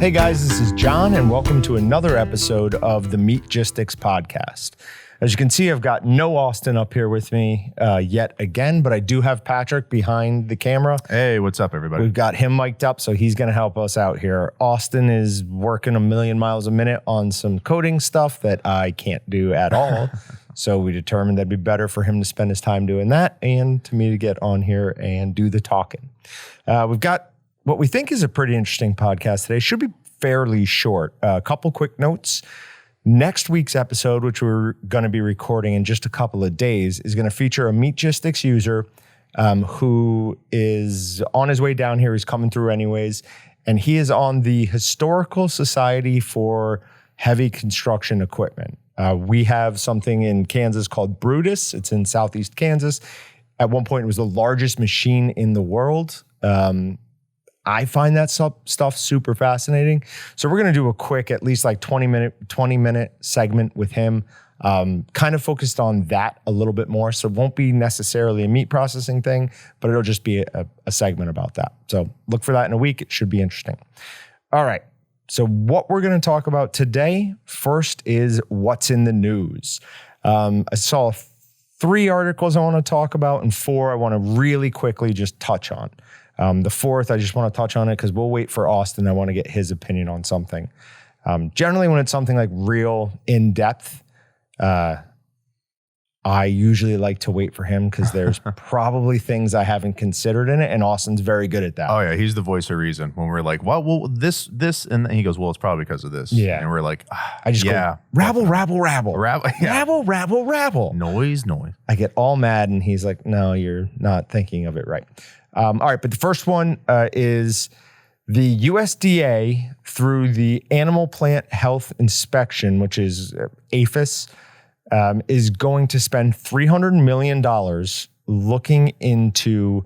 Hey guys, this is Jon, and welcome to another episode of the Meatgistics Podcast. As you can see, I've got no Austin up here with me yet again, but I do have Patrick behind the camera. Hey, what's up, everybody? We've got him mic'd up, so he's going to help us out here. Austin is working a million miles a minute on some coding stuff that I can't do at all. So we determined that'd be better for him to spend his time doing that and to me to get on here and do the talking. We've got what we think is a pretty interesting podcast today. Should be fairly short. A couple quick notes. Next week's episode, which we're going to be recording in just a couple of days, is going to feature a Meatgistics user who is on his way down here. He's coming through anyways. And he is on the Historical Society for Heavy Construction Equipment. We have something in Kansas called Brutus. It's in Southeast Kansas. At one point, it was the largest machine in the world. I find that stuff super fascinating. So we're going to do a quick, at least like 20 minute segment with him, kind of focused on that a little bit more. So it won't be necessarily a meat processing thing, but it'll just be a segment about that. So look for that in a week. It should be interesting. All right. So what we're going to talk about today, first is what's in the news. I saw 3 articles I want to talk about and 4 I want to really quickly just touch on. The 4th, I just want to touch on it because we'll wait for Austin. I want to get his opinion on something. Generally, when it's something like real in-depth, I usually like to wait for him because there's probably things I haven't considered in it, and Austin's very good at that. Oh, yeah, he's the voice of reason. When we're like, well, this, and then he goes, well, it's probably because of this. Yeah. And we're like, I just go, rabble. Yeah. Rabble. Noise. I get all mad, and he's like, no, you're not thinking of it right. All right, but the first one is the USDA through the Animal Plant Health Inspection, which is APHIS, is going to spend $300 million looking into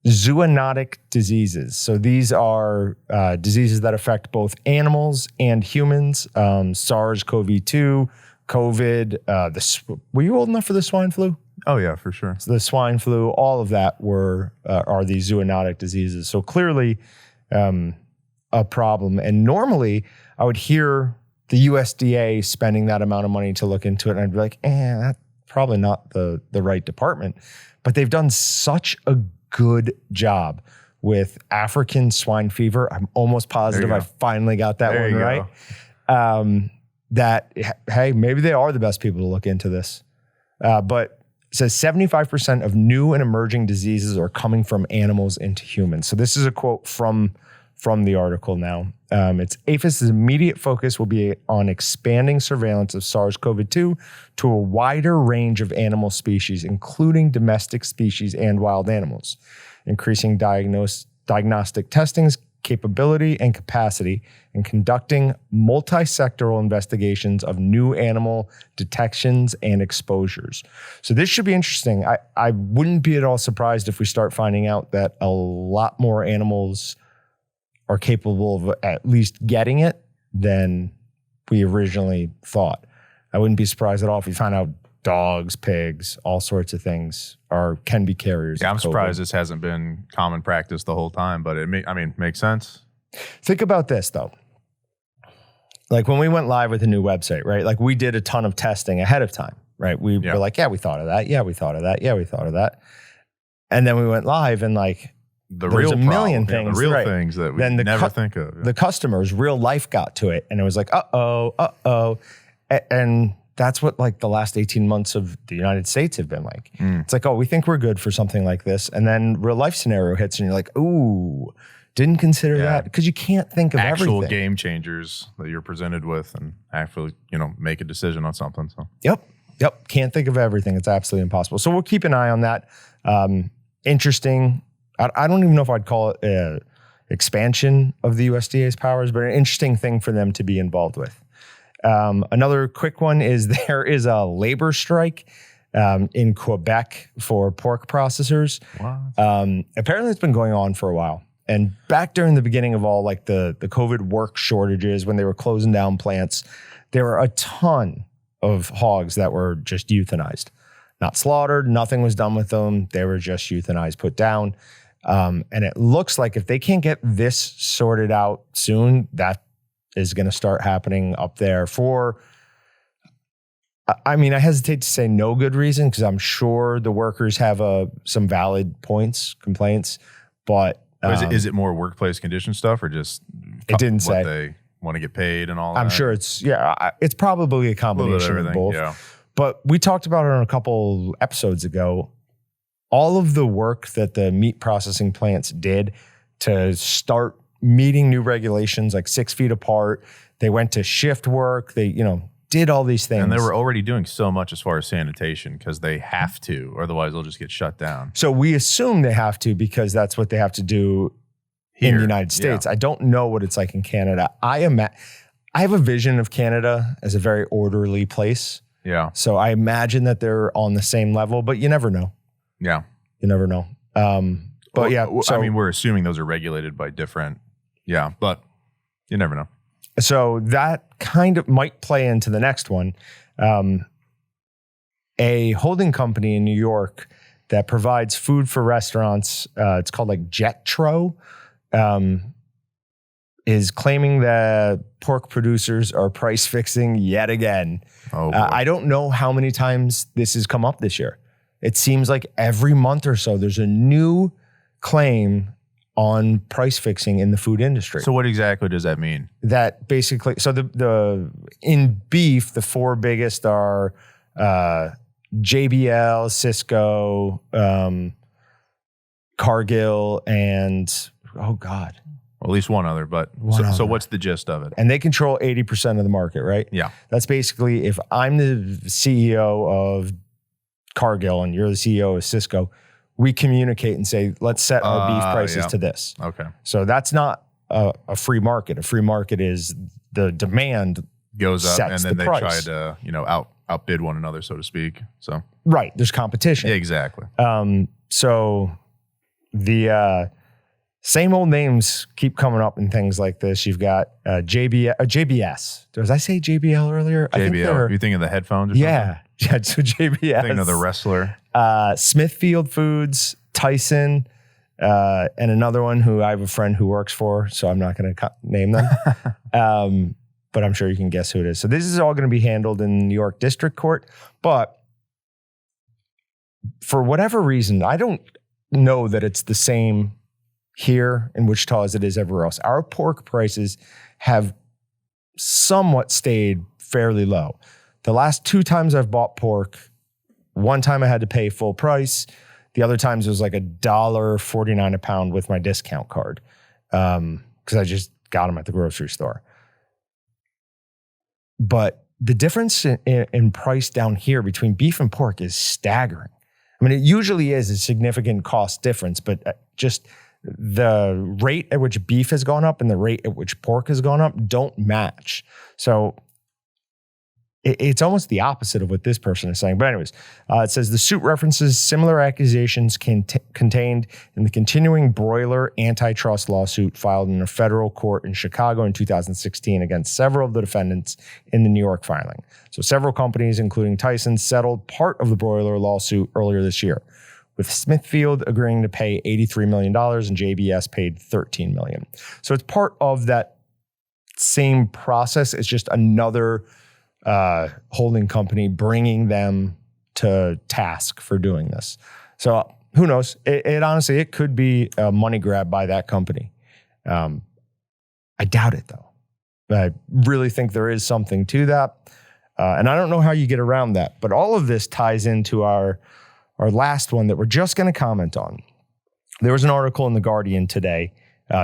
zoonotic diseases. So these are diseases that affect both animals and humans. SARS-CoV-2, COVID. Were you old enough for the swine flu? Oh, yeah, for sure. So the swine flu, all of that are these zoonotic diseases. So clearly a problem. And normally I would hear the USDA spending that amount of money to look into it, and I'd be like, that's probably not the right department. But they've done such a good job with African swine fever. I'm almost positive I finally got that one right. That, hey, maybe they are the best people to look into this. But it says 75% of new and emerging diseases are coming from animals into humans. So this is a quote from the article now. It's APHIS's immediate focus will be on expanding surveillance of SARS-CoV-2 to a wider range of animal species, including domestic species and wild animals, increasing diagnostic testing's capability and capacity, and conducting multi-sectoral investigations of new animal detections and exposures. So this should be interesting. I wouldn't be at all surprised if we start finding out that a lot more animals are capable of at least getting it than we originally thought. I wouldn't be surprised at all if we find out dogs, pigs, all sorts of things can be carriers. Yeah, I'm surprised this hasn't been common practice the whole time, but it makes sense. Think about this though. Like when we went live with a new website, right? Like we did a ton of testing ahead of time, right? We were like, yeah, we thought of that. Yeah, we thought of that. Yeah, we thought of that. And then we went live and like, there was a million things, the real things that we never think of. Yeah. The customers, real life got to it, and it was like, uh-oh. And that's what like the last 18 months of the United States have been like. It's like, oh, we think we're good for something like this. And then real life scenario hits, and you're like, ooh, didn't consider that. Because you can't think of actual everything. Game changers that you're presented with and actually, make a decision on something. So Yep. Can't think of everything. It's absolutely impossible. So we'll keep an eye on that. Interesting. I don't even know if I'd call it an expansion of the USDA's powers, but an interesting thing for them to be involved with. Another quick one is there is a labor strike in Quebec for pork processors. What? Apparently it's been going on for a while. And back during the beginning of all like the COVID work shortages, when they were closing down plants, there were a ton of hogs that were just euthanized. Not slaughtered, nothing was done with them. They were just euthanized, put down. And it looks like if they can't get this sorted out soon, that is going to start happening up there for, I mean, I hesitate to say no good reason because I'm sure the workers have some valid complaints, but is it more workplace condition stuff or just it didn't what say they want to get paid and all that? I'm sure it's probably a combination of both. Yeah. But we talked about it on a couple episodes ago. All of the work that the meat processing plants did to start meeting new regulations, like 6 feet apart, they went to shift work. They, did all these things. And they were already doing so much as far as sanitation because they have to, or otherwise they'll just get shut down. So we assume they have to because that's what they have to do in the United States. Yeah. I don't know what it's like in Canada. I have a vision of Canada as a very orderly place. Yeah. So I imagine that they're on the same level, but you never know. Yeah. You never know. But so, I mean, we're assuming those are regulated by different, but you never know. So that kind of might play into the next one. A holding company in New York that provides food for restaurants, it's called like Jetro, is claiming that pork producers are price fixing yet again. Oh, boy. I don't know how many times this has come up this year. It seems like every month or so there's a new claim on price fixing in the food industry. So what exactly does that mean? That basically, so the in beef, the four biggest are JBL, Cisco, Cargill, and well, at least one other. But so what's the gist of it? And they control 80% of the market, right? Yeah. That's basically if I'm the CEO of Cargill and you're the CEO of Cisco, we communicate and say, let's set our beef prices to this. Okay. So that's not a free market. A free market is the demand goes up sets and then the they price. try to, outbid one another, so to speak. So right. There's competition. Yeah, exactly. So the same old names keep coming up in things like this. You've got JBS. Did I say JBL earlier? JBL. You thinking of the headphones or something? Yeah. Yeah, so JBS. Thinking of the wrestler. Smithfield Foods, Tyson, and another one who I have a friend who works for, so I'm not going to name them. But I'm sure you can guess who it is. So this is all going to be handled in New York District Court. But for whatever reason, I don't know that it's the same here in Wichita as it is everywhere else. Our pork prices have somewhat stayed fairly low. The last 2 times I've bought pork, one time I had to pay full price. The other times it was like $1.49 a pound with my discount card because I just got them at the grocery store. But the difference in price down here between beef and pork is staggering. I mean, it usually is a significant cost difference, but just the rate at which beef has gone up and the rate at which pork has gone up don't match. So it's almost the opposite of what this person is saying. But anyways, it says the suit references similar accusations contained in the continuing broiler antitrust lawsuit filed in a federal court in Chicago in 2016 against several of the defendants in the New York filing. So several companies, including Tyson, settled part of the broiler lawsuit earlier this year, with Smithfield agreeing to pay $83 million and JBS paid $13 million. So it's part of that same process. It's just another holding company bringing them to task for doing this. So who knows? It honestly, it could be a money grab by that company. I doubt it though. I really think there is something to that. And I don't know how you get around that, but all of this ties into our last one that we're just going to comment on. There was an article in The Guardian today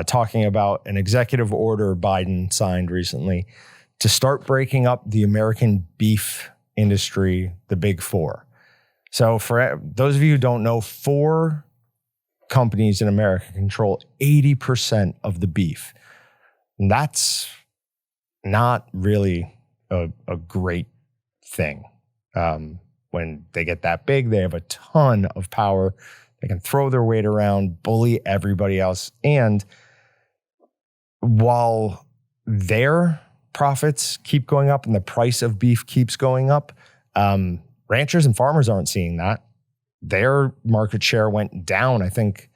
talking about an executive order Biden signed recently to start breaking up the American beef industry, the big four. So for those of you who don't know, 4 companies in America control 80% of the beef. And that's not really a great thing. When they get that big, they have a ton of power. They can throw their weight around, bully everybody else. And while their profits keep going up and the price of beef keeps going up, ranchers and farmers aren't seeing that. Their market share went down, I think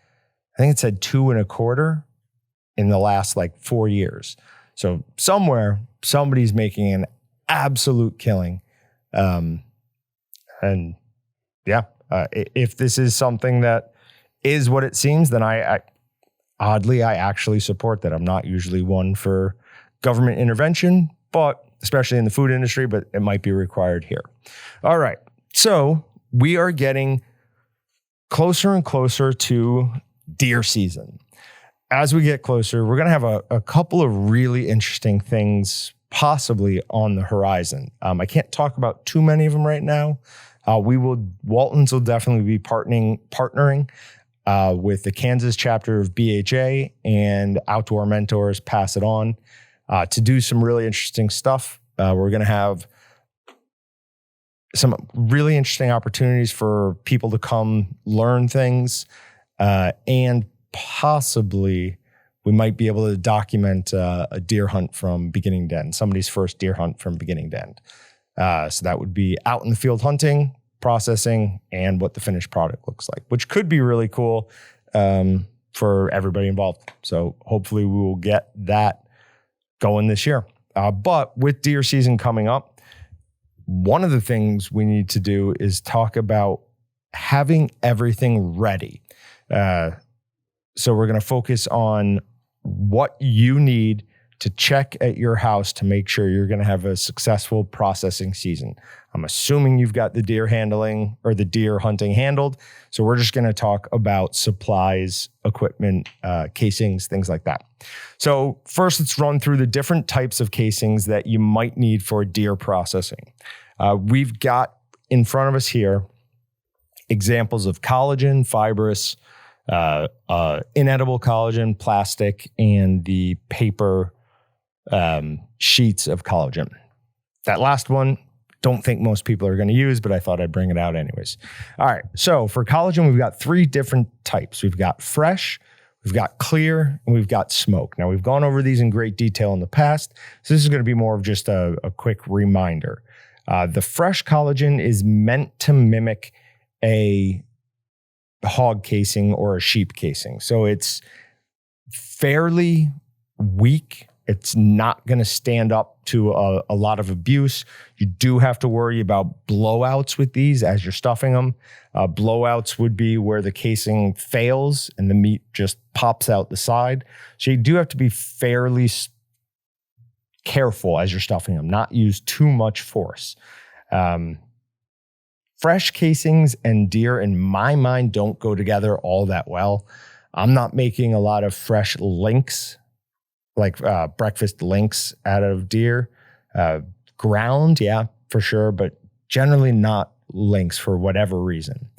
I think it said 2.25 in the last like 4 years. So somewhere, somebody's making an absolute killing. If this is something that is what it seems, then I actually support that. I'm not usually one for government intervention, but especially in the food industry, but it might be required here. All right. So we are getting closer and closer to deer season. As we get closer, we're going to have a couple of really interesting things possibly on the horizon. I can't talk about too many of them right now. Walton's will definitely be partnering with the Kansas chapter of BHA and Outdoor Mentors Pass It On to do some really interesting stuff. We're going to have some really interesting opportunities for people to come learn things, and possibly we might be able to document a deer hunt from beginning to end, somebody's first deer hunt from beginning to end. So that would be out in the field hunting, processing, and what the finished product looks like, which could be really cool for everybody involved. So hopefully we will get that going this year. But with deer season coming up, one of the things we need to do is talk about having everything ready. So we're going to focus on what you need to check at your house to make sure you're going to have a successful processing season. I'm assuming you've got the deer handling or the deer hunting handled. So we're just going to talk about supplies, equipment, casings, things like that. So first, let's run through the different types of casings that you might need for deer processing. We've got in front of us here examples of collagen, fibrous, inedible collagen, plastic, and the paper sheets of collagen. That last one, don't think most people are going to use, but I thought I'd bring it out anyways. All right. So for collagen, we've got 3 different types. We've got fresh, we've got clear, and we've got smoke. Now, we've gone over these in great detail in the past, so this is going to be more of just a quick reminder. The fresh collagen is meant to mimic a hog casing or a sheep casing. So it's fairly weak. It's not going to stand up to a lot of abuse. You do have to worry about blowouts with these as you're stuffing them. Blowouts would be where the casing fails and the meat just pops out the side. So you do have to be fairly careful as you're stuffing them, not use too much force. Fresh casings and deer, in my mind, don't go together all that well. I'm not making a lot of fresh links, like breakfast links out of deer. Ground, yeah, for sure, but generally not links for whatever reason.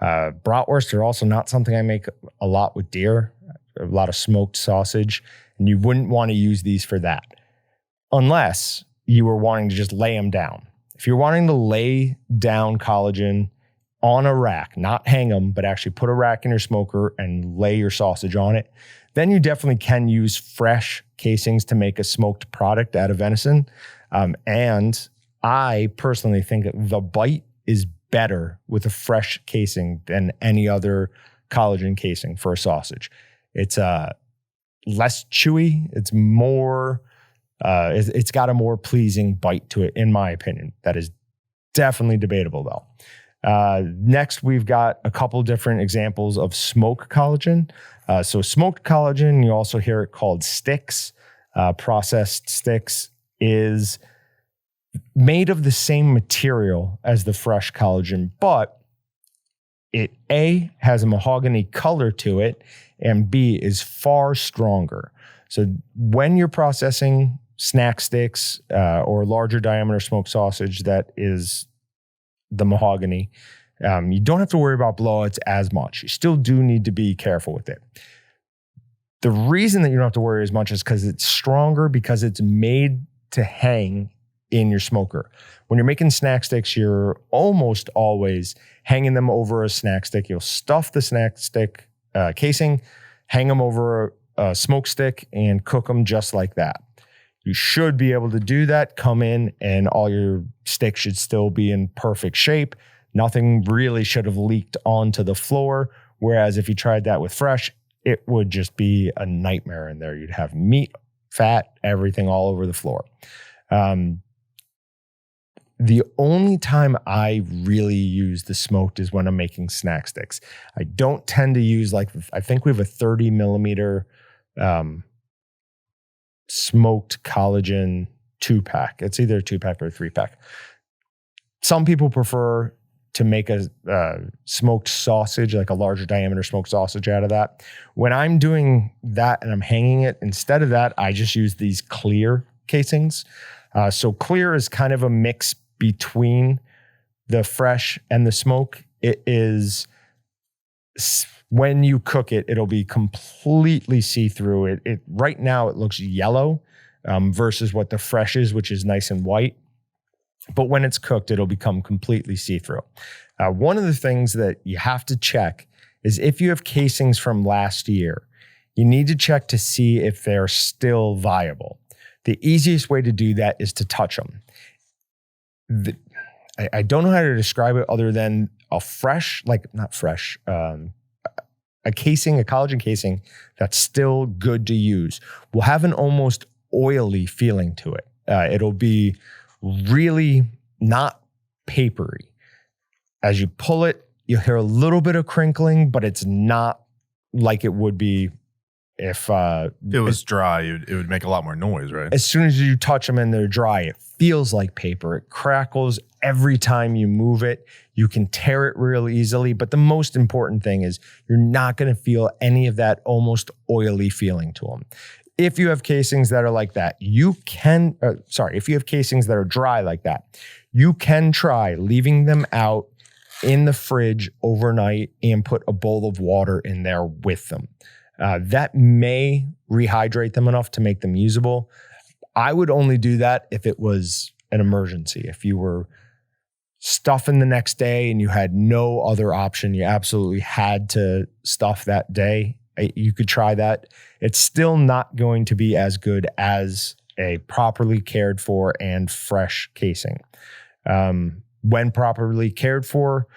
Bratwurst are also not something I make a lot with deer, a lot of smoked sausage, and you wouldn't want to use these for that unless you were wanting to just lay them down. If you're wanting to lay down collagen on a rack, not hang them, but actually put a rack in your smoker and lay your sausage on it, then you definitely can use fresh casings to make a smoked product out of venison. And I personally think the bite is better with a fresh casing than any other collagen casing for a sausage. It's less chewy. It's more... it's got a more pleasing bite to it, in my opinion. That is definitely debatable, though. Next, we've got a couple different examples of smoked collagen. So smoked collagen, you also hear it called sticks. Processed sticks is made of the same material as the fresh collagen, but it A, has a mahogany color to it, and B, is far stronger. So when you're processing snack sticks or larger diameter smoked sausage that is the mahogany, you don't have to worry about blowouts as much. You still do need to be careful with it. The reason that you don't have to worry as much is because it's stronger, because it's made to hang in your smoker. When you're making snack sticks, you're almost always hanging them over a snack stick. You'll stuff the snack stick casing, hang them over a smoke stick, and cook them just like that. You should be able to do that, come in, and all your sticks should still be in perfect shape. Nothing really should have leaked onto the floor. Whereas if you tried that with fresh, it would just be a nightmare in there. You'd have meat, fat, everything all over the floor. The only time I really use the smoked is when I'm making snack sticks. I don't tend to use, like, I think we have a 30 millimeter smoked collagen 2-pack. It's either a 2-pack or a 3-pack. Some people prefer to make a smoked sausage, like a larger diameter smoked sausage out of that. When I'm doing that and I'm hanging it, instead of that, I just use these clear casings. So clear is kind of a mix between the fresh and the smoke. It is, when you cook it, it'll be completely see-through. It right now it looks yellow versus what the fresh is, which is nice and white. But when it's cooked, it'll become completely see-through. One of the things that you have to check is if you have casings from last year, you need to check to see if they're still viable. The easiest way to do that is to touch them. I don't know how to describe it other than a fresh, like not fresh, a casing, a collagen casing that's still good to use will have an almost oily feeling to it. It'll be really not papery. As you pull it, you'll hear a little bit of crinkling, but it's not like it would be if it was dry. It would make a lot more noise, right? As soon as you touch them and they're dry, it feels like paper. It crackles every time you move it. You can tear it real easily, but the most important thing is you're not going to feel any of that almost oily feeling to them. If you have casings that are like that, you can, if you have casings that are dry like that, you can try leaving them out in the fridge overnight and put a bowl of water in there with them. That may rehydrate them enough to make them usable. I would only do that if it was an emergency. If you were stuffing the next day and you had no other option, you absolutely had to stuff that day, you could try that. It's still not going to be as good as a properly cared for and fresh casing. When properly cared for,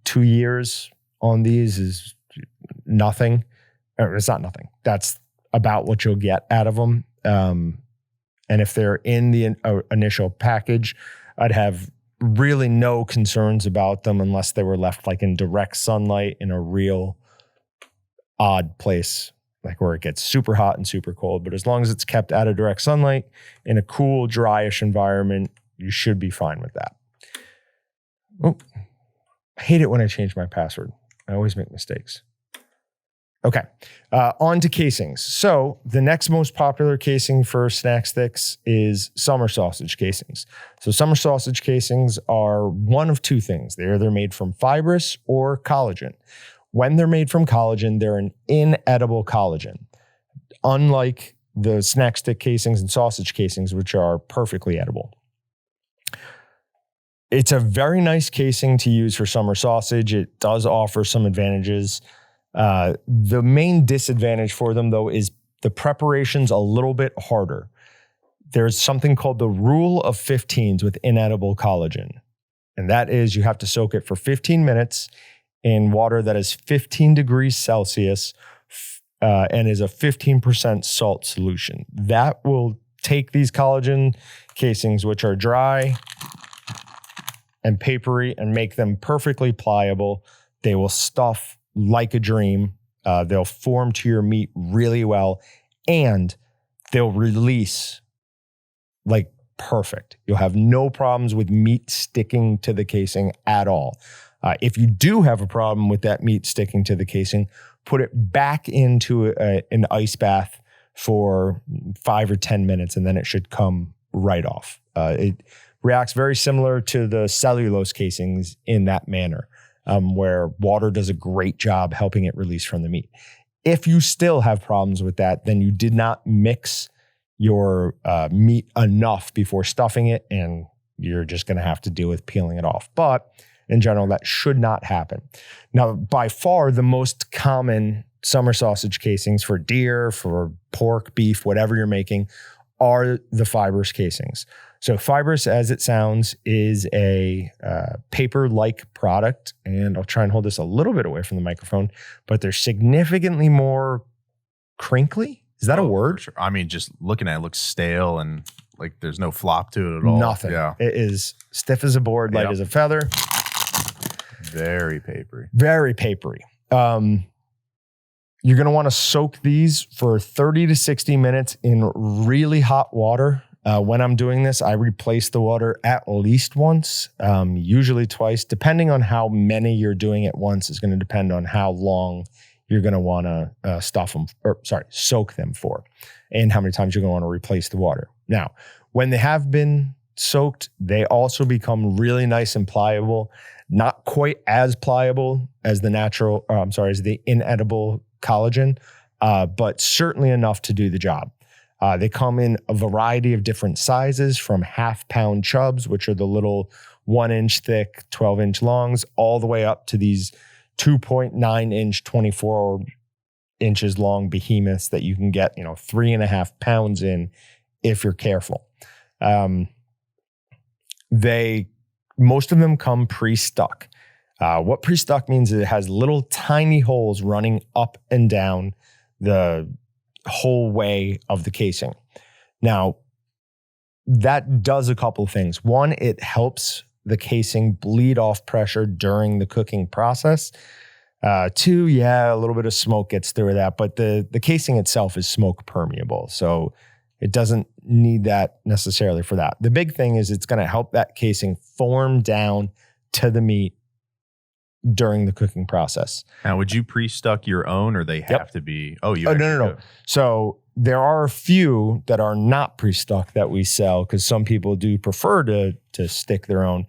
2 years on these is nothing. It's not nothing. That's about what you'll get out of them. And if they're in the initial package, I'd have really no concerns about them unless they were left like in direct sunlight in a real odd place, like where it gets super hot and super cold. But as long as it's kept out of direct sunlight in a cool, dryish environment, you should be fine with that. Oh, I hate it when I change my password. I always make mistakes. Okay, on to casings. So the next most popular casing for snack sticks is summer sausage casings. So summer sausage casings are one of two things. They're either made from fibrous or collagen. When they're made from collagen, they're an inedible collagen, unlike the snack stick casings and sausage casings, which are perfectly edible. It's a very nice casing to use for summer sausage. It does offer some advantages. The main disadvantage for them, though, is the preparation's a little bit harder. There's something called the rule of 15s with inedible collagen. And that is you have to soak it for 15 minutes in water that is 15 degrees Celsius and is a 15% salt solution. That will take these collagen casings, which are dry and papery, and make them perfectly pliable. They will stuff like a dream. They'll form to your meat really well, and they'll release like perfect. You'll have no problems with meat sticking to the casing at all. If you do have a problem with that meat sticking to the casing, put it back into an ice bath for 5 or 10 minutes, and then it should come right off. It reacts very similar to the cellulose casings in that manner. Where water does a great job helping it release from the meat. If you still have problems with that, then you did not mix your meat enough before stuffing it, and you're just going to have to deal with peeling it off. But in general, that should not happen. Now, by far, the most common summer sausage casings for deer, for pork, beef, whatever you're making, are the fibrous casings. So Fibrous, as it sounds, is a paper-like product. And I'll try and hold this a little bit away from the microphone, but they're significantly more crinkly. Is that a word? For sure. I mean, just looking at it, looks stale and like there's no flop to it at all. Nothing. Yeah. It is stiff as a board, light as a feather. Very papery. Very papery. You're going to want to soak these for 30 to 60 minutes in really hot water. When I'm doing this, I replace the water at least once, usually twice. Depending on how many you're doing at once is going to depend on how long you're going to want to soak them for, and how many times you're going to want to replace the water. Now, when they have been soaked, they also become really nice and pliable. Not quite as pliable as the Inedible Collagen, but certainly enough to do the job. They come in a variety of different sizes, from half-pound chubs, which are the little 1-inch thick, 12-inch longs, all the way up to these 2.9-inch, 24 inches long behemoths that you can get, 3.5 pounds in if you're careful. Most of them come pre-stuck. What pre-stuck means is it has little tiny holes running up and down the whole way of the casing. Now, that does a couple of things. One, it helps the casing bleed off pressure during the cooking process. Two, a little bit of smoke gets through that, but the casing itself is smoke permeable, so it doesn't need that necessarily for that. The big thing is it's going to help that casing form down to the meat during the cooking process. Now, would you pre-stuck your own, or they have to be? Oh, no. So there are a few that are not pre-stuck that we sell, because some people do prefer to stick their own.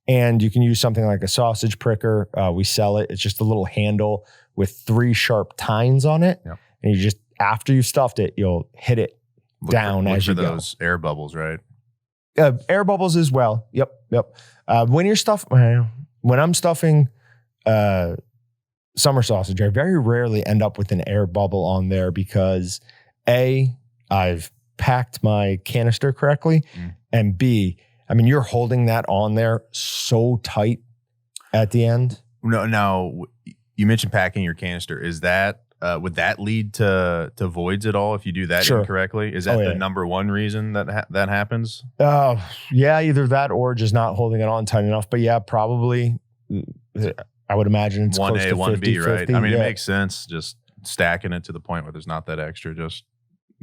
And you can use something like a sausage pricker. We sell it. It's just a little handle with 3 sharp tines on it. Yep. And you just, after you've stuffed it, you'll hit it down as you go. Those air bubbles, right? Air bubbles as well. Yep. When I'm stuffing summer sausage, I very rarely end up with an air bubble on there, because A, I've packed my canister correctly, and B, you're holding that on there so tight at the end. No, now you mentioned packing your canister. Is that would that lead to voids at all if you do that incorrectly? Is that the number one reason that that happens? Either that or just not holding it on tight enough. But yeah, probably. I would imagine it's 1A, close to 1B, right? 50. It makes sense, just stacking it to the point where there's not that extra just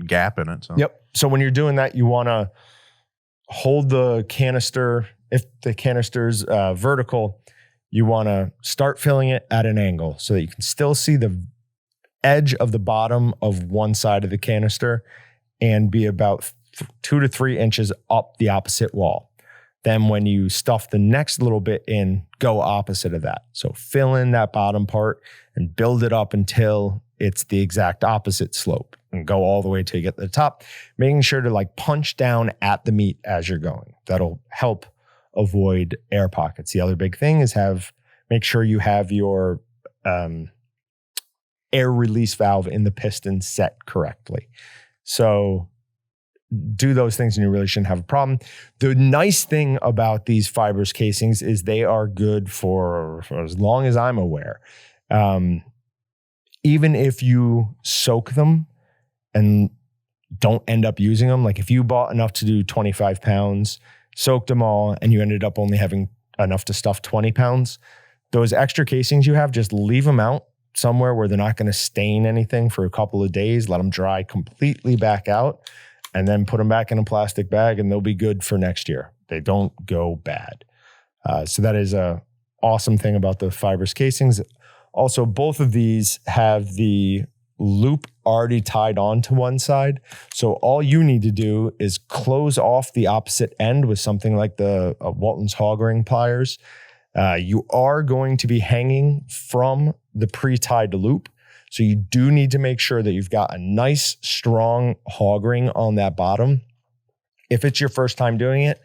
gap in it. So. Yep. So when you're doing that, you want to hold the canister. If the canister's vertical, you want to start filling it at an angle so that you can still see the edge of the bottom of one side of the canister, and be about 2 to 3 inches up the opposite wall. Then when you stuff the next little bit in, go opposite of that. So fill in that bottom part and build it up until it's the exact opposite slope, and go all the way till you get to the top, making sure to punch down at the meat as you're going. That'll help avoid air pockets. The other big thing is make sure you have your air release valve in the piston set correctly. So do those things and you really shouldn't have a problem. The nice thing about these Fibrous casings is they are good for as long as I'm aware. Even if you soak them and don't end up using them, like if you bought enough to do 25 pounds, soaked them all, and you ended up only having enough to stuff 20 pounds, those extra casings you have, just leave them out somewhere where they're not going to stain anything for a couple of days. Let them dry completely back out, and then put them back in a plastic bag, and they'll be good for next year. They don't go bad. So that is a awesome thing about the Fibrous casings. Also, both of these have the loop already tied on to one side. So all you need to do is close off the opposite end with something like the Walton's hog ring pliers. You are going to be hanging from the pre-tied loop. So you do need to make sure that you've got a nice, strong hog ring on that bottom. If it's your first time doing it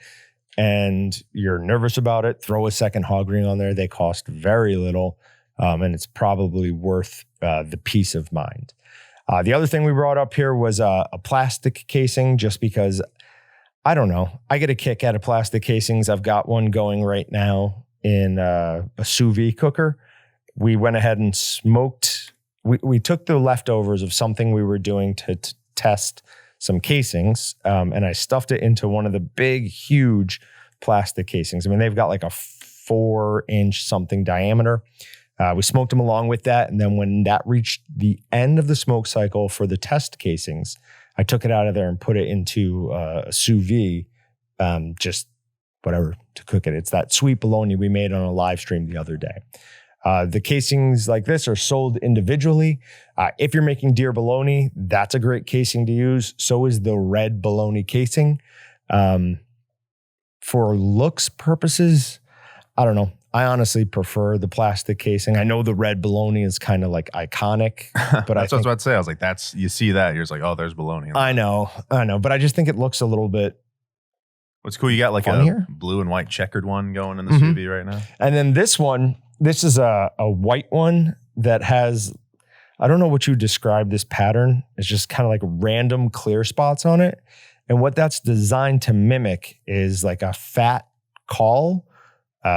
and you're nervous about it, throw a second hog ring on there. They cost very little, and it's probably worth the peace of mind. The other thing we brought up here was a plastic casing, just because I don't know. I get a kick out of plastic casings. I've got one going right now in a sous vide cooker. We went ahead and smoked. We took the leftovers of something we were doing to test some casings, and I stuffed it into one of the big, huge plastic casings. I mean, they've got like a 4-inch something diameter. We smoked them along with that. And then when that reached the end of the smoke cycle for the test casings, I took it out of there and put it into a sous vide, just whatever to cook it. It's that sweet bologna we made on a live stream the other day. The casings like this are sold individually. If you're making deer bologna, that's a great casing to use. So is the red bologna casing. For looks purposes, I don't know. I honestly prefer the plastic casing. I know the red bologna is kind of like iconic, but that's what I was about to say. I was like, you see that, you're just like, oh, there's bologna. I know, but I just think it looks a little bit. What's cool, you got like funnier. A blue and white checkered one going in the sous vide right now. And then this is a white one that has, I don't know what you describe this pattern. It's just kind of like random clear spots on it. And what that's designed to mimic is like a fat caul.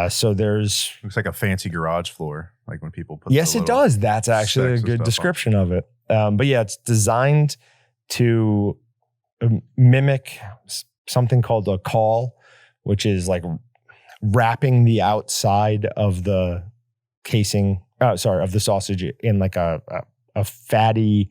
So there's... Looks like a fancy garage floor, like when people put... Yes, it does. That's actually a good description of it. But yeah, it's designed to mimic something called a caul, which is like wrapping the outside of the casing, of the sausage in like a fatty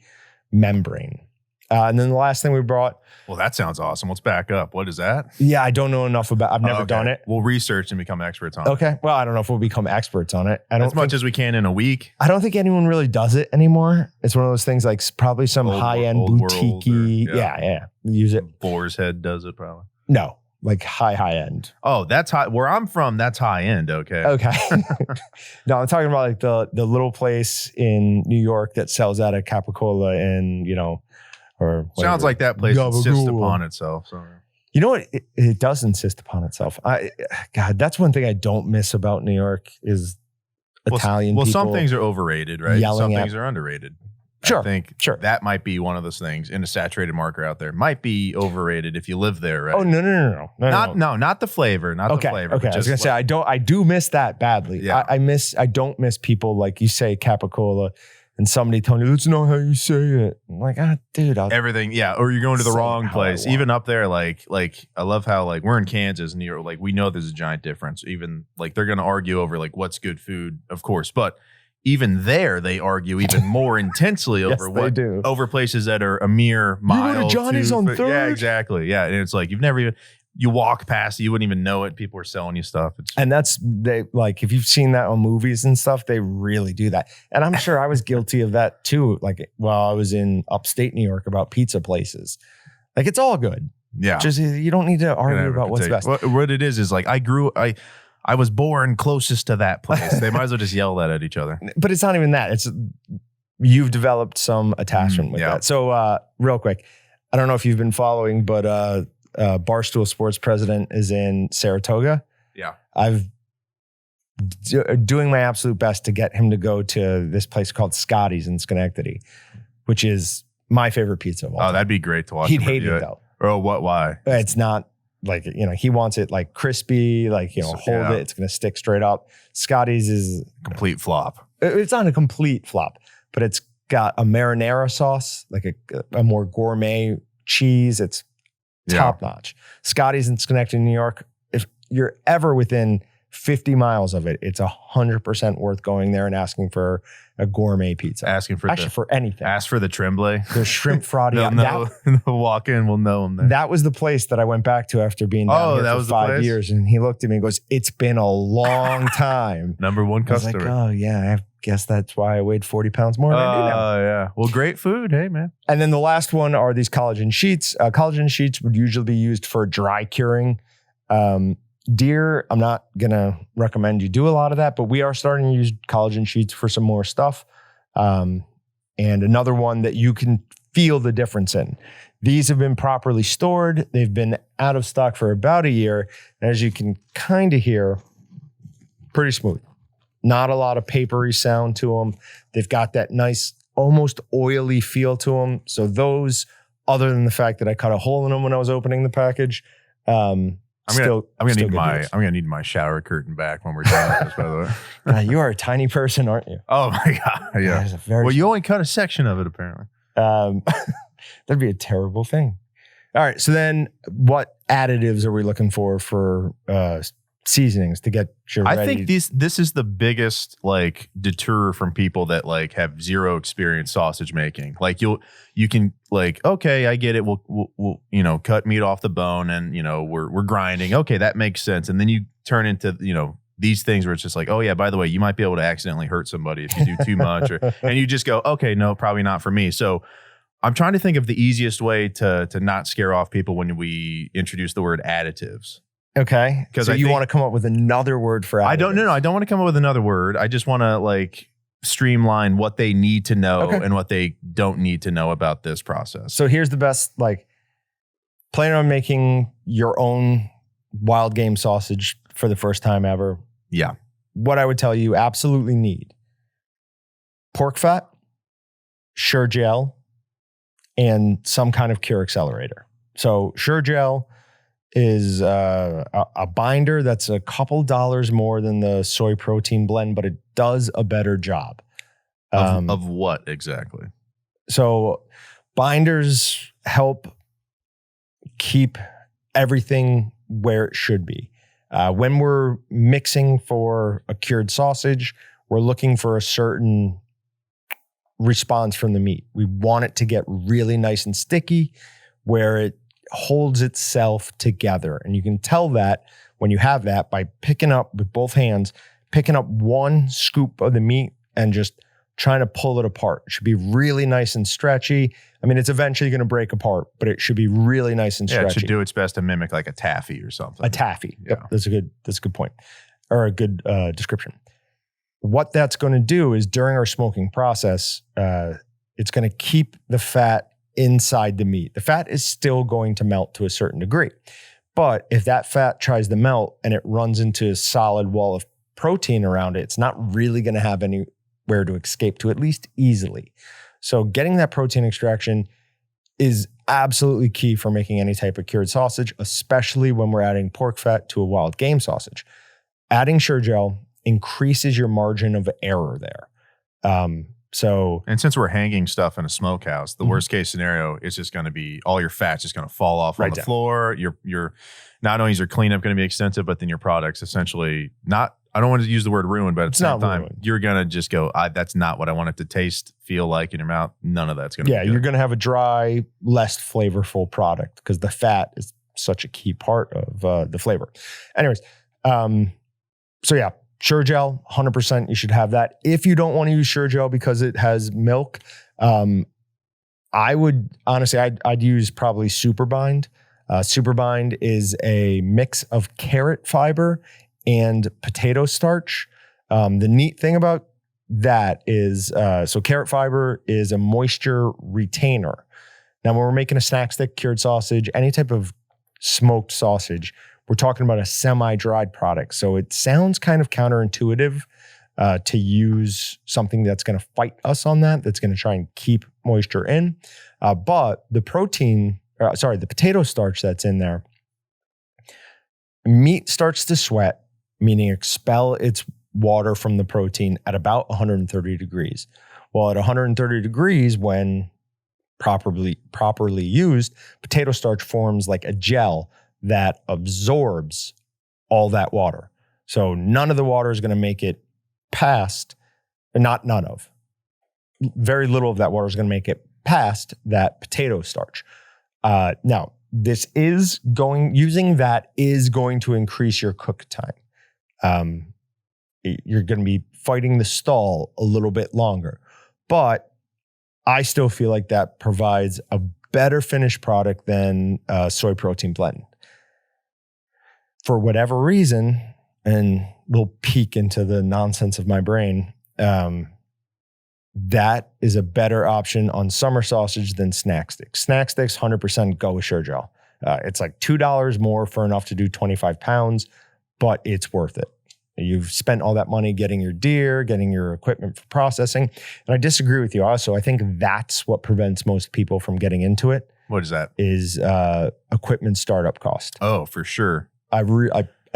membrane. And then the last thing we brought... Well, that sounds awesome. Let's back up. What is that? Yeah, I don't know enough about. I've never done it. We'll research and become experts on it. Okay. Well, I don't know if we'll become experts on it. As much as we can in a week. I don't think anyone really does it anymore. It's one of those things like probably some high-end boutique-y. Yeah. Use it. Boar's Head does it probably. No, like high end. Oh, that's high. Where I'm from, that's high end. Okay. No, I'm talking about like the little place in New York that sells out of Capicola and, or sounds like that place insists upon itself. So. You know what? It does insist upon itself. God, that's one thing I don't miss about New York is Italian people. Well, some things are overrated, right? Some things are underrated. Sure. I think that might be one of those things. In a saturated marker out there might be overrated if you live there, right? Oh, no. Not the flavor. Not the flavor. Okay. I was going to say, I do miss that badly. Yeah. I don't miss people like you say Capicola and somebody telling you, that's not how you say it. I'm like, dude. Everything. Yeah. Or you're going to the wrong place. Even up there, like I love how like we're in Kansas and New York, like we know there's a giant difference. Even like they're going to argue over like what's good food, of course. But even there, they argue even more intensely over over places that are a mere mile. You go to Johnny's on 3rd? Yeah, exactly. Yeah, and it's like you walk past, you wouldn't even know it. People are selling you stuff. And if you've seen that on movies and stuff, they really do that. And I'm sure I was guilty of that too. Like while I was in upstate New York about pizza places, like it's all good. Yeah, just you don't need to argue about what's best. What it is like I was born closest to that place. They might as well just yell that at each other. But it's not even that. It's you've developed some attachment with that. So real quick, I don't know if you've been following, but Barstool Sports president is in Saratoga. Yeah. I've doing my absolute best to get him to go to this place called Scotty's in Schenectady, which is my favorite pizza of all time. That'd be great to watch. He'd hate it though. Oh, what? Why? It's not. Like, he wants it like crispy, like, hold it. It's going to stick straight up. Scotty's is complete flop. It's not a complete flop, but it's got a marinara sauce, like a more gourmet cheese. It's top notch. Scotty's in Schenectady, New York. If you're ever within 50 miles of it, it's 100% worth going there and asking for a gourmet pizza. For anything. Ask for the tremblay. The shrimp frotty. They'll walk in, we'll know them there. That was the place that I went back to after being down here for 5 years. And he looked at me and goes, it's been a long time. Number one customer. I was like, oh yeah, I guess that's why I weighed 40 pounds more than I do now. Oh yeah. Well, great food. Hey man. And then the last one are these collagen sheets. Collagen sheets would usually be used for dry curing. Deer, I'm not going to recommend you do a lot of that, but we are starting to use collagen sheets for some more stuff. And another one that you can feel the difference in. These have been properly stored. They've been out of stock for about a year. And as you can kind of hear, pretty smooth. Not a lot of papery sound to them. They've got that nice, almost oily feel to them. So those, other than the fact that I cut a hole in them when I was opening the package, I'm gonna need my shower curtain back when we're done with this, by the way. God, you are a tiny person, aren't you? Oh my God. Yeah. Well, you only cut a section of it, apparently. That'd be a terrible thing. All right. So then what additives are we looking for seasonings to get your I think this is the biggest like deter from people that like have zero experience sausage making. Like you can like, okay, I get it. We'll cut meat off the bone and we're grinding. Okay, that makes sense. And then you turn into these things where it's just like, oh yeah, by the way, you might be able to accidentally hurt somebody if you do too much, and you just go, okay, no, probably not for me. So I'm trying to think of the easiest way to not scare off people when we introduce the word additives. Okay. So you want to come up with another word for additives? I don't want to come up with another word. I just want to like streamline what they need to know and what they don't need to know about this process. So here's the best, like, planning on making your own wild game sausage for the first time ever. Yeah. What I would tell you absolutely need: pork fat, Sure Gel, and some kind of cure accelerator. So Sure Gel is a binder that's a couple dollars more than the soy protein blend, but it does a better job. Of what exactly? So binders help keep everything where it should be. When we're mixing for a cured sausage, we're looking for a certain response from the meat. We want it to get really nice and sticky where it holds itself together. And you can tell that when you have that by picking up with both hands, picking up one scoop of the meat and just trying to pull it apart. It should be really nice and stretchy. I mean, it's eventually going to break apart, but it should be really nice and stretchy. Yeah, it should do its best to mimic like a taffy or something. A taffy. Yeah. Yep, that's a good point, or a good description. What that's going to do is during our smoking process, it's going to keep the fat inside the meat. The fat is still going to melt to a certain degree. But if that fat tries to melt and it runs into a solid wall of protein around it, it's not really going to have anywhere to escape to, at least easily. So getting that protein extraction is absolutely key for making any type of cured sausage, especially when we're adding pork fat to a wild game sausage. Adding Sure Gel increases your margin of error there. And since we're hanging stuff in a smokehouse, the worst case scenario is just going to be all your fat's just going to fall off on the floor. Your not only is your cleanup going to be extensive, but then your product's essentially not. I don't want to use the word ruined, but at the same time, you're going to just go, that's not what I want it to taste, feel like in your mouth. None of that's going to be good. You're going to have a dry, less flavorful product because the fat is such a key part of the flavor. Anyways, Sure Gel, 100% you should have that. If you don't want to use Sure Gel because it has milk, I would honestly, I'd use probably Superbind. Superbind is a mix of carrot fiber and potato starch. The neat thing about that is, so carrot fiber is a moisture retainer. Now, when we're making a snack stick, cured sausage, any type of smoked sausage, we're talking about a semi-dried product. So it sounds kind of counterintuitive to use something that's going to fight us on that, that's going to try and keep moisture in. But the the potato starch that's in there, meat starts to sweat, meaning expel its water from the protein at about 130 degrees. Well, at 130 degrees, when properly used, potato starch forms like a gel that absorbs all that water. So none of the water is going to make it past, very little of that water is going to make it past that potato starch. Now, using that is going to increase your cook time. You're going to be fighting the stall a little bit longer, but I still feel like that provides a better finished product than soy protein blend. For whatever reason, and we'll peek into the nonsense of my brain, that is a better option on summer sausage than snack sticks. Snack sticks, 100% go with Sure Gel. It's like $2 more for enough to do 25 pounds, but it's worth it. You've spent all that money getting your deer, getting your equipment for processing. And I disagree with you also. I think that's what prevents most people from getting into it. What is that? Is equipment startup cost. Oh, for sure. I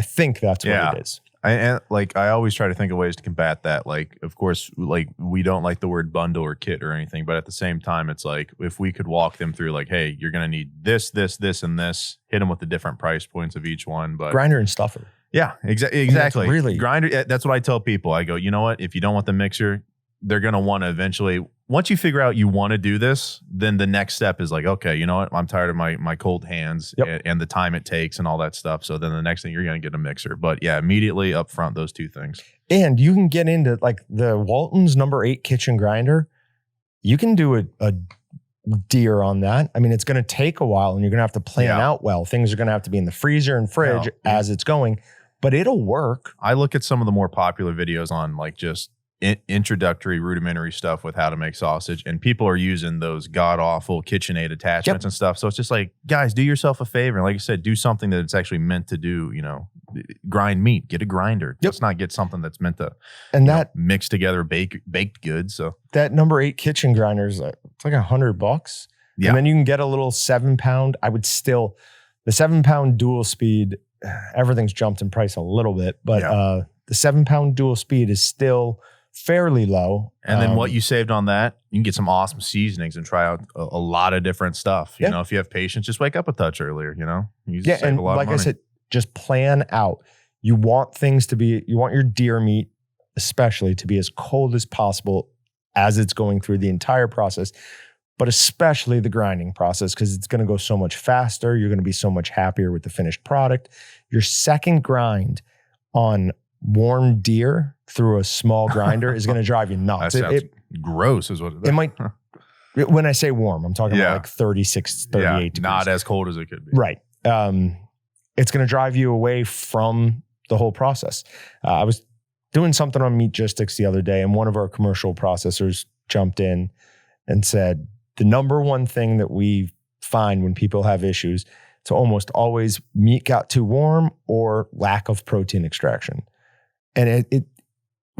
think that's what it is. I always try to think of ways to combat that. Like, of course, like we don't like the word bundle or kit or anything, but at the same time, it's like if we could walk them through, like, hey, you're gonna need this, this, this, and this. Hit them with the different price points of each one. But grinder and stuffer. Yeah, exactly. Really grinder. That's what I tell people. I go, you know what? If you don't want the mixer, they're gonna want to eventually. Once you figure out you want to do this, then the next step is like, okay, you know what? I'm tired of my cold hands and the time it takes and all that stuff. So then the next thing, you're going to get a mixer. But yeah, immediately up front, those two things. And you can get into like the Walton's number 8 kitchen grinder. You can do a deer on that. I mean, it's going to take a while and you're going to have to plan out well. Things are going to have to be in the freezer and fridge as it's going, but it'll work. I look at some of the more popular videos on like just introductory rudimentary stuff with how to make sausage, and people are using those god-awful KitchenAid attachments and stuff. So it's just like, guys, do yourself a favor, and like I said, do something that it's actually meant to do. You know, grind meat, get a grinder. Let's not get something that's meant to mix together baked goods. So that number 8 kitchen grinder is it's like $100. And then you can get a little 7-pound. I would still, the 7-pound dual speed, everything's jumped in price a little bit, but the 7-pound dual speed is still fairly low. And then what you saved on that, you can get some awesome seasonings and try out a lot of different stuff. You know, if you have patience, just wake up a touch earlier, you know? You save and a lot like of money. I said, just plan out. You want things to be, you want your deer meat especially to be as cold as possible as it's going through the entire process, but especially the grinding process, because it's going to go so much faster. You're going to be so much happier with the finished product. Your second grind on warm deer through a small grinder is going to drive you nuts. That sounds gross is what it is. It might, when I say warm, I'm talking about like 36, 38 degrees. Not as cold as it could be. Right. It's going to drive you away from the whole process. I was doing something on Meatgistics the other day, and one of our commercial processors jumped in and said, the number one thing that we find when people have issues, it's almost always meat got too warm or lack of protein extraction. And it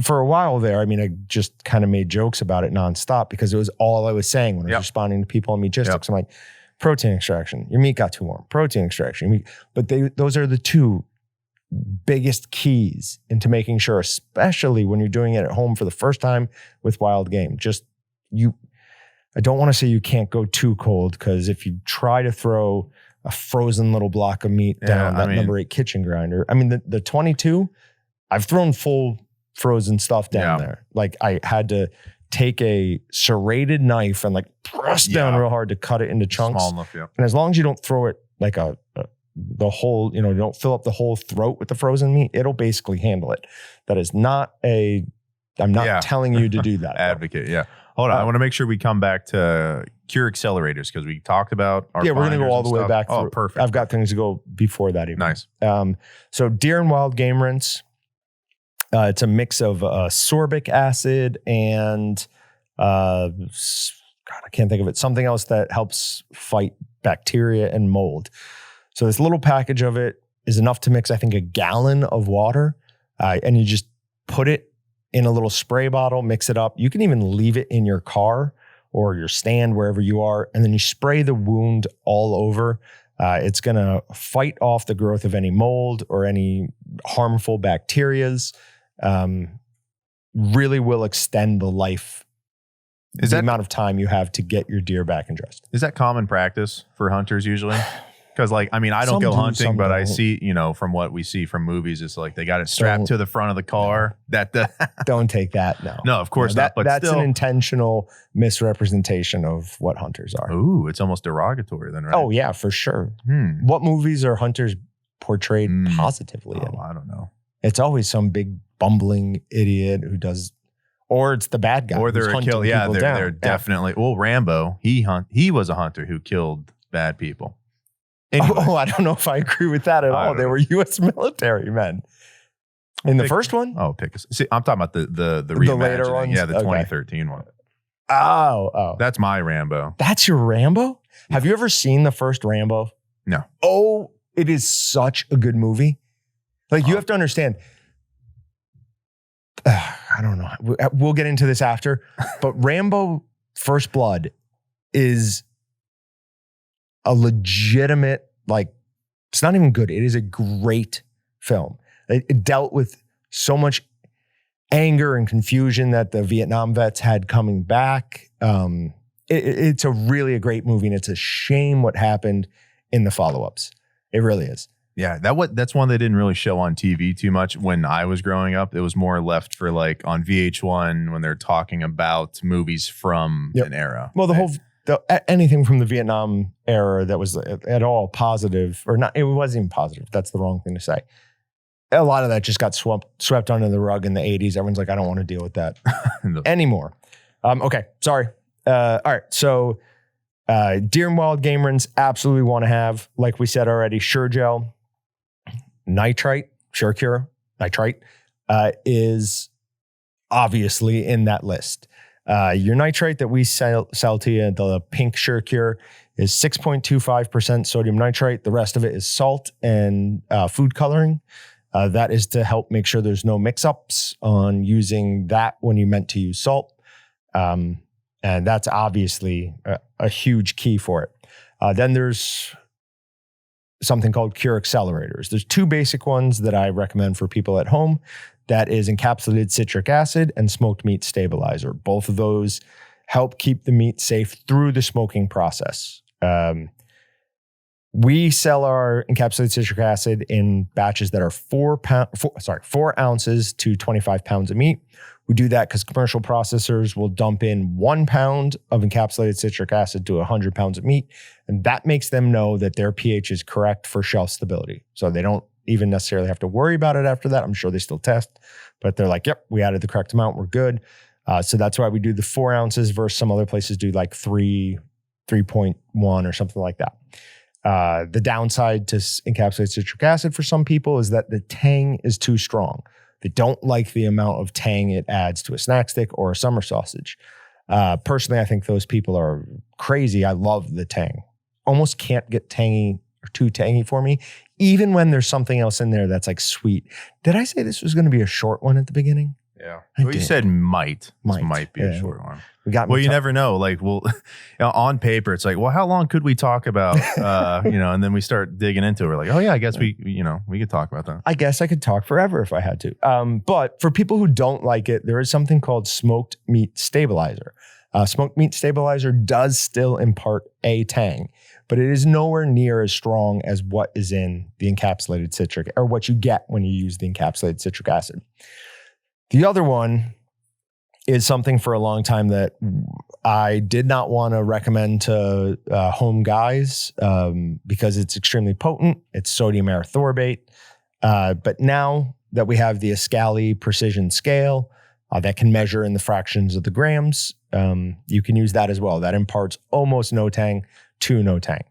for a while there, I mean, I just kind of made jokes about it nonstop because it was all I was saying when I was responding to people on Meatgistics. I'm like, protein extraction, your meat got too warm. Protein extraction, but those are the two biggest keys into making sure, especially when you're doing it at home for the first time with wild game. I don't want to say you can't go too cold, because if you try to throw a frozen little block of meat down number 8 kitchen grinder, I mean, the 22. I've thrown full frozen stuff down there. Like I had to take a serrated knife and like press down real hard to cut it into chunks. Small enough, And as long as you don't throw it like the whole, you don't fill up the whole throat with the frozen meat, it'll basically handle it. That is not I'm not telling you to do that. Advocate, Hold on, I want to make sure we come back to Cure Accelerators, because we talked about our we're going to go all the way back. Oh, perfect. I've got things to go before that even. Nice. So deer and wild game rinse. It's a mix of sorbic acid and I can't think of it. Something else that helps fight bacteria and mold. So this little package of it is enough to mix, I think, a gallon of water, and you just put it in a little spray bottle, mix it up. You can even leave it in your car or your stand, wherever you are, and then you spray the wound all over. It's going to fight off the growth of any mold or any harmful bacterias. Really will extend the life, the amount of time you have to get your deer back and dressed. Is that common practice for hunters usually? Because like, I mean, I don't go hunting, but I see, from what we see from movies, it's like they got it strapped to the front of the car. Don't take that. No, of course not. But that's an intentional misrepresentation of what hunters are. Ooh, it's almost derogatory then, right? Oh yeah, for sure. What movies are hunters portrayed positively in? I don't know. It's always some big bumbling idiot who does, or it's the bad guy. Or they're a kill. Yeah, they're definitely. Well, Rambo, he was a hunter who killed bad people. Anyway. Oh, I don't know if I agree with that at all. They were U.S. military men. In the first one? Oh, see, I'm talking about the later ones? Yeah, the 2013 one. Oh. That's my Rambo. That's your Rambo? Have you ever seen the first Rambo? No. Oh, it is such a good movie. Like, you have to understand. I don't know. We'll get into this after. But Rambo First Blood is a legitimate, like, it's not even good. It is a great film. It dealt with so much anger and confusion that the Vietnam vets had coming back. It's a great movie, and it's a shame what happened in the follow-ups. It really is. Yeah, that's one they didn't really show on TV too much when I was growing up. It was more left for like on VH1 when they're talking about movies from an era. Well, anything from the Vietnam era that was at all positive, or not, it wasn't even positive. That's the wrong thing to say. A lot of that just got swept under the rug in the 80s. Everyone's like, I don't want to deal with that anymore. Okay, sorry. All right, so Deer and Wild game rinse, absolutely want to have, like we said already, Sure-Gel, nitrite, Sure-Cure, nitrite, is obviously in that list. Your nitrite that we sell to you, the pink Sure-Cure, is 6.25% sodium nitrite. The rest of it is salt and food coloring. That is to help make sure there's no mix-ups on using that when you meant to use salt. And that's obviously a huge key for it. Then there's something called Cure Accelerators. There's two basic ones that I recommend for people at home. That is encapsulated citric acid and smoked meat stabilizer. Both of those help keep the meat safe through the smoking process. We sell our encapsulated citric acid in batches that are 4 ounces to 25 pounds of meat. We do that because commercial processors will dump in 1 pound of encapsulated citric acid to 100 pounds of meat. And that makes them know that their pH is correct for shelf stability. So they don't even necessarily have to worry about it after that. I'm sure they still test, but they're like, yep, we added the correct amount. We're good. So that's why we do the 4 ounces versus some other places do like 3.1 or something like that. The downside to encapsulated citric acid for some people is that the tang is too strong. They don't like the amount of tang it adds to a snack stick or a summer sausage. Personally, I think those people are crazy. I love the tang. Almost can't get tangy or too tangy for me, even when there's something else in there that's like sweet. Did I say this was going to be a short one at the beginning? Yeah. Well, you said might. This might be a short one. Well, you never know. Like, on paper, it's like, well, how long could we talk about, and then we start digging into it. We're like, oh yeah, I guess we could talk about that. I guess I could talk forever if I had to. But for people who don't like it, there is something called smoked meat stabilizer. Smoked meat stabilizer does still impart a tang, but it is nowhere near as strong as what is in the encapsulated citric, or what you get when you use the encapsulated citric acid. The other one is something for a long time that I did not want to recommend to home guys because it's extremely potent. It's sodium erathorbate. But now that we have the Ascali precision scale that can measure in the fractions of the grams, you can use that as well. That imparts almost no tang to no tang.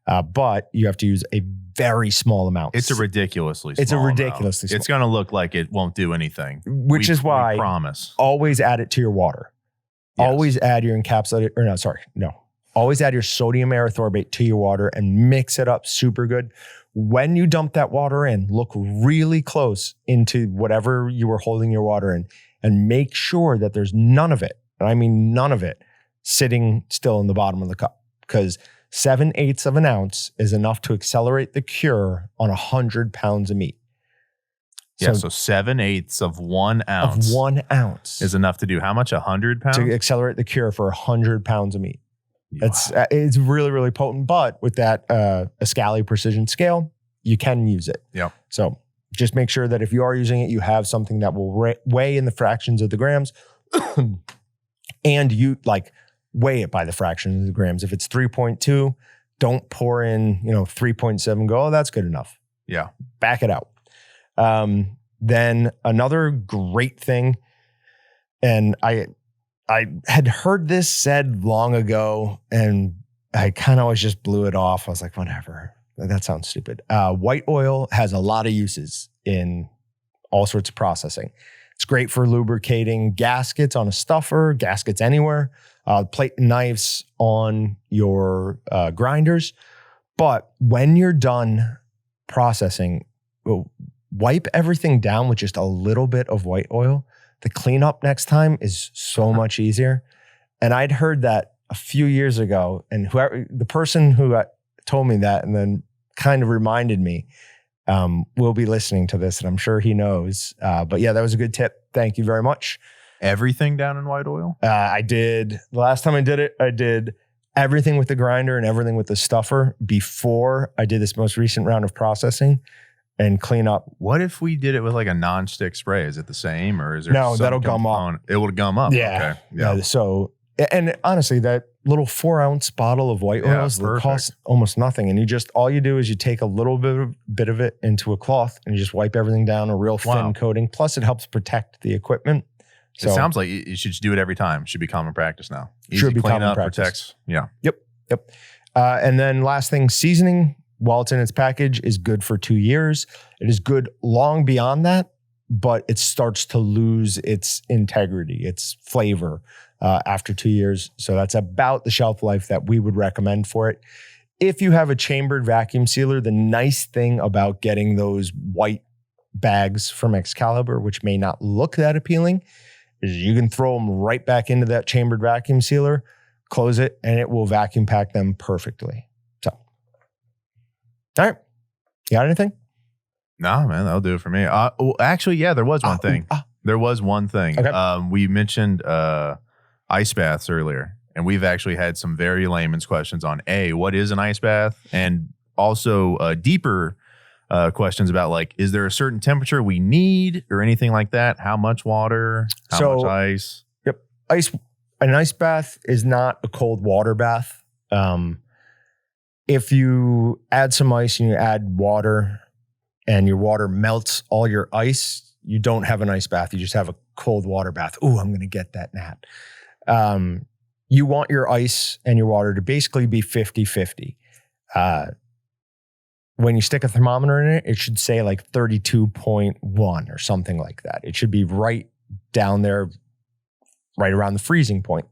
But you have to use a very small amount. It's a ridiculously small amount. It's going to look like it won't do anything. Which is why we promise. Always add it to your water. Yes. Always add your always add your sodium erathorbate to your water and mix it up super good. When you dump that water in, look really close into whatever you were holding your water in and make sure that there's none of it, and I mean none of it, sitting still in the bottom of the cup. Because 7/8 of an ounce is enough to accelerate the cure on 100 pounds of meat. Yeah, so 7/8 of 1 ounce. Of 1 ounce. Is enough to do how much? 100 pounds? To accelerate the cure for 100 pounds of meat. Wow. It's really, really potent, but with that Ascali precision scale, you can use it. Yeah. So just make sure that if you are using it, you have something that will weigh in the fractions of the grams and you weigh it by the fractions of the grams. If it's 3.2, don't pour in, 3.7, go, oh, that's good enough. Yeah. Back it out. Then another great thing, and I had heard this said long ago, and I kind of always just blew it off. I was like, whatever, that sounds stupid. White oil has a lot of uses in all sorts of processing. It's great for lubricating gaskets on a stuffer, gaskets anywhere, plate and knives on your grinders. But when you're done processing, wipe everything down with just a little bit of white oil. The cleanup next time is so much easier. And I'd heard that a few years ago, and the person who told me that and then kind of reminded me. We'll be listening to this and I'm sure he knows. But yeah, that was a good tip. Thank you very much. Everything down in white oil? I did. The last time I did it, I did everything with the grinder and everything with the stuffer before I did this most recent round of processing and clean up. What if we did it with like a non-stick spray? Is it the same or is there No, some that'll gum up. component? It will gum up. Yeah. Okay. Yeah. So, and honestly, that little 4-ounce bottle of white oils that costs almost nothing. And all you do is you take a little bit of it into a cloth and you just wipe everything down, a real thin coating. Plus it helps protect the equipment. So, it sounds like you should just do it every time. Should be common practice now. Easy should be clean common up, practice. protects. Yeah. Yep. And then last thing, seasoning, while it's in its package, is good for 2 years. It is good long beyond that, but it starts to lose its integrity, its flavor after 2 years. So that's about the shelf life that we would recommend for it. If you have a chambered vacuum sealer, the nice thing about getting those white bags from Excalibur, which may not look that appealing, is you can throw them right back into that chambered vacuum sealer, close it, and it will vacuum pack them perfectly. So, all right. You got anything? No, man, that'll do it for me. Well, actually, yeah, there was one thing. There was one thing. Okay. We mentioned ice baths earlier, and we've actually had some very layman's questions on what is an ice bath? And also deeper questions about like, is there a certain temperature we need or anything like that? How much water? How much ice? Yep. An ice bath is not a cold water bath. If you add some ice and you add water and your water melts all your ice, you don't have an ice bath. You just have a cold water bath. Ooh, I'm going to get that, Nat. You want your ice and your water to basically be 50-50. When you stick a thermometer in it, it should say like 32.1 or something like that. It should be right down there, right around the freezing point.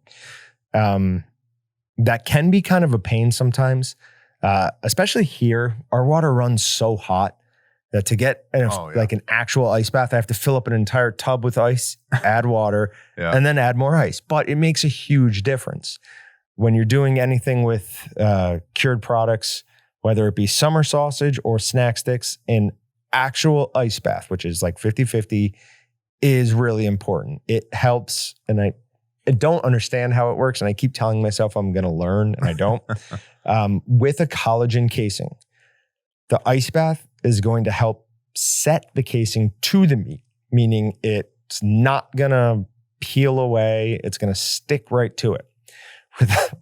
That can be kind of a pain sometimes, especially here. Our water runs so hot that to get like an actual ice bath, I have to fill up an entire tub with ice, add water, and then add more ice. But it makes a huge difference. When you're doing anything with cured products, whether it be summer sausage or snack sticks, an actual ice bath, which is like 50-50, is really important. It helps, and I don't understand how it works, and I keep telling myself I'm going to learn, and I don't. With a collagen casing, the ice bath is going to help set the casing to the meat, meaning it's not going to peel away. It's going to stick right to it.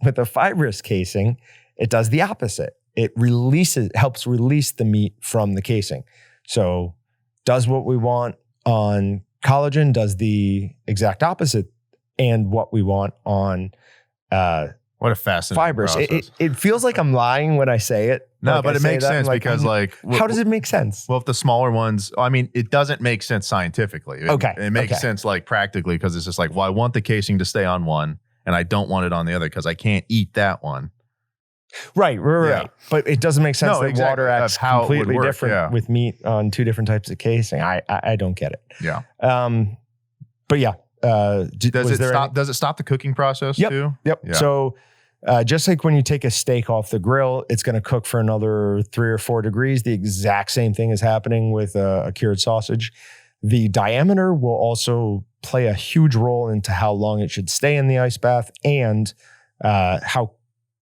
With a fibrous casing, it does the opposite. It helps release the meat from the casing. So does what we want on collagen, does the exact opposite, and what we want on what a fascinating fibrous. process. It feels like I'm lying when I say it. No, but it makes sense because how does it make sense? Well, if the smaller ones, I mean, it doesn't make sense scientifically. It makes sense like practically because it's just like, well, I want the casing to stay on one and I don't want it on the other because I can't eat that one. Right. Yeah. But it doesn't make sense No, that exactly. water acts That's how it would completely work, different with meat on two different types of casing. I don't get it. Yeah. But yeah. Does it stop the cooking process too? Yep. Yeah. So just like when you take a steak off the grill, it's going to cook for another 3 or 4 degrees. The exact same thing is happening with a cured sausage. The diameter will also play a huge role into how long it should stay in the ice bath and how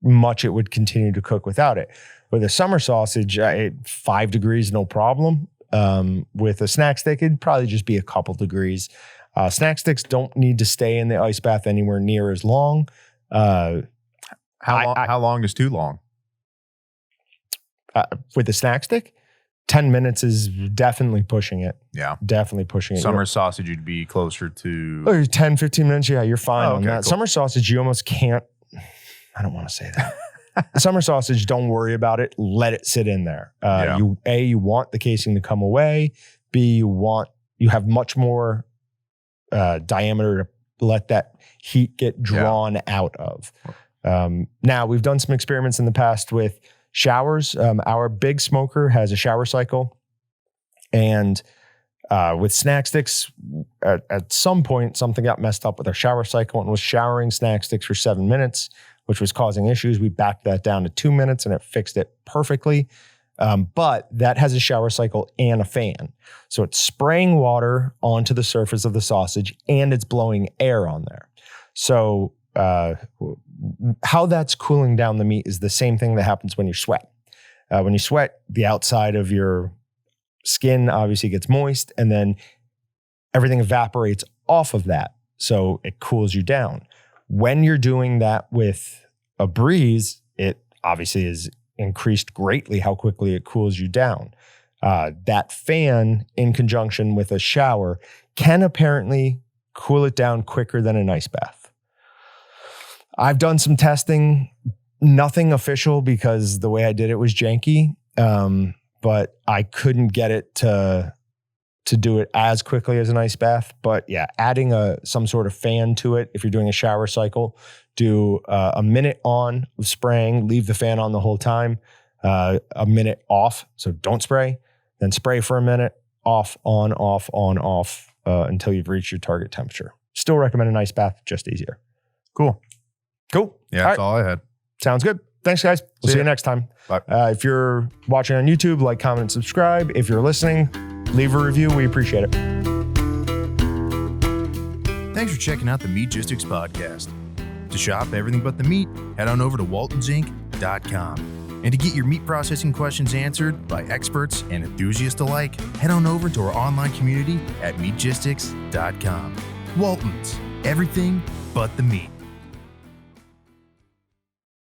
much it would continue to cook without it. With a summer sausage, 5 degrees, no problem. With a snack stick, it'd probably just be a couple degrees. Snack sticks don't need to stay in the ice bath anywhere near as long. How long is too long? With the snack stick, 10 minutes is definitely pushing it. Yeah. Definitely pushing it. Summer sausage, you'd be closer to 10, 15 minutes. Yeah, you're fine on that. Cool. Summer sausage, you almost can't. I don't want to say that. Summer sausage, don't worry about it. Let it sit in there. You want the casing to come away. B, you have much more diameter to let that heat get drawn out of. Now, we've done some experiments in the past with showers. Our big smoker has a shower cycle. And with snack sticks, at some point, something got messed up with our shower cycle and was showering snack sticks for 7 minutes which was causing issues. We backed that down to 2 minutes and it fixed it perfectly. But that has a shower cycle and a fan. So it's spraying water onto the surface of the sausage and it's blowing air on there. So how that's cooling down the meat is the same thing that happens when you sweat. When you sweat, the outside of your skin obviously gets moist and then everything evaporates off of that. So it cools you down. When you're doing that with a breeze, it obviously is increased greatly how quickly it cools you down. That fan in conjunction with a shower can apparently cool it down quicker than an ice bath. I've done some testing, nothing official because the way I did it was janky, but I couldn't get it to do it as quickly as an ice bath. But yeah, adding some sort of fan to it, if you're doing a shower cycle, do a minute on of spraying, leave the fan on the whole time, a minute off. So don't spray, then spray for a minute, off, on, off, until you've reached your target temperature. Still recommend an ice bath, just easier. Cool. All Yeah, that's all I had. Sounds good. Thanks, guys. We'll see you next time. Bye. If you're watching on YouTube, like, comment, and subscribe. If you're listening, leave a review. We appreciate it. Thanks for checking out the Meatgistics Podcast. To shop everything but the meat, head on over to waltonsinc.com. And to get your meat processing questions answered by experts and enthusiasts alike, head on over to our online community at meatgistics.com. Walton's, everything but the meat.